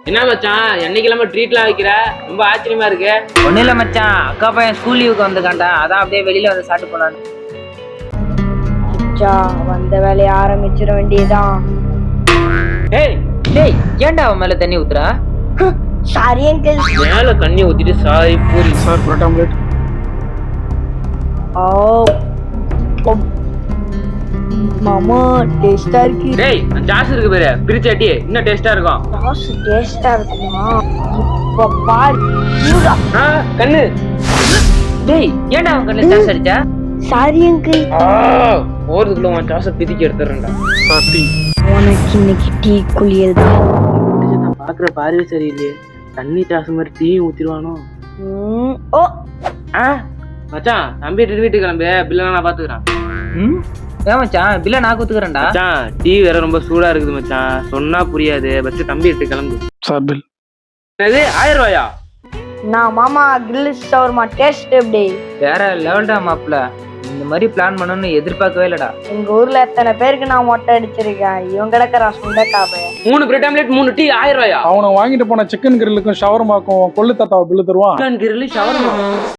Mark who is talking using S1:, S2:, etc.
S1: என்ன மச்சான் என்னைக்கிழமை ட்ரீட்லாம் வைக்கிற? ரொம்ப ஆச்சரியமா இருக்கு.
S2: ஒன்றும் இல்லை மச்சான், அக்கா பையன் ஸ்கூல் லீவுக்கு வந்துக்காண்டா, அதான் அப்படியே வெளியில வந்து சாப்பிட்டு போனான்னு.
S3: வந்த வேலையை ஆரம்பிச்சிட வேண்டியதான்.
S2: ஏய் டேய், ஏன்டா அவன் மேல தண்ணி ஊத்துறா?
S3: Sorry uncle.
S1: மேல தண்ணி ஊத்திட்டு sorry puri
S4: sir parotta omelette.
S3: மாமா டேஸ்டா இருக்கு.
S1: டேய் ஜாஸ் இருக்கு பாரு, பிரிச்சாட்டி இன்னும் டேஸ்டா இருக்கும்.
S3: சாஸ் டேஸ்டா இருக்குமா? இப்ப பாரு.
S1: கண்ணு.
S2: டேய் ஏன்டா அவன் கண்ணில் சாஸ் அடிச்சா?
S3: Sorry uncle.
S1: போறதுக்குள்ள உன் ஜாஸை பிதிக்கி எடுத்துறேன்டா.
S4: Sir tea.
S3: உனக்கு இன்னைக்கு டீ குளியல் தான்.
S1: நான் பாக்குற பார்வை சரியில்லையே, தண்ணி ஜாஸ் மாதிரி டீயும் ஊத்திடுவானோ.
S3: ஓ
S1: மச்சான் தம்பி வீட்டுக்கு கிளம்பு, பில்லாம் நான் பாத்துக்கிறேன்.
S2: ஏன் மச்சான், பில்ல நான் குத்துக்கிறேன்டா.
S1: மச்சான் டீ வேற ரொம்ப சூடா இருக்குது மச்சான், சொன்னா புரியாது. பஸ் தம்பி எடுத்து கிளம்பு.
S4: Sir bill.
S1: அது 1000 ரூபாயா?
S3: நான் மாமா கிரில் ஷவர்மா டேஸ்ட் எப்படி?
S2: வேற லெவல்டா மாப்பிள்ள, இந்த மாதிரி பிளான் பண்ணணும்னு எதிர்பார்க்கவே இல்லடா.
S3: எங்க ஊர்ல எத்தனை பேருக்கு நான் மொட்டை அடிச்சிருக்கேன், இவன் கிடக்குறா சுண்டக்காப.
S1: 3 பிரெட் ஆம்லெட் 3 டீ 1000 ரூபாயா?
S4: அவனை வாங்கிட்டு போன சிக்கன் கிரில்லுக்கும் ஷவர்மாக்கும் கொள்ளு தாத்தாவை பில்லு தருவான்.
S1: Grill shawarma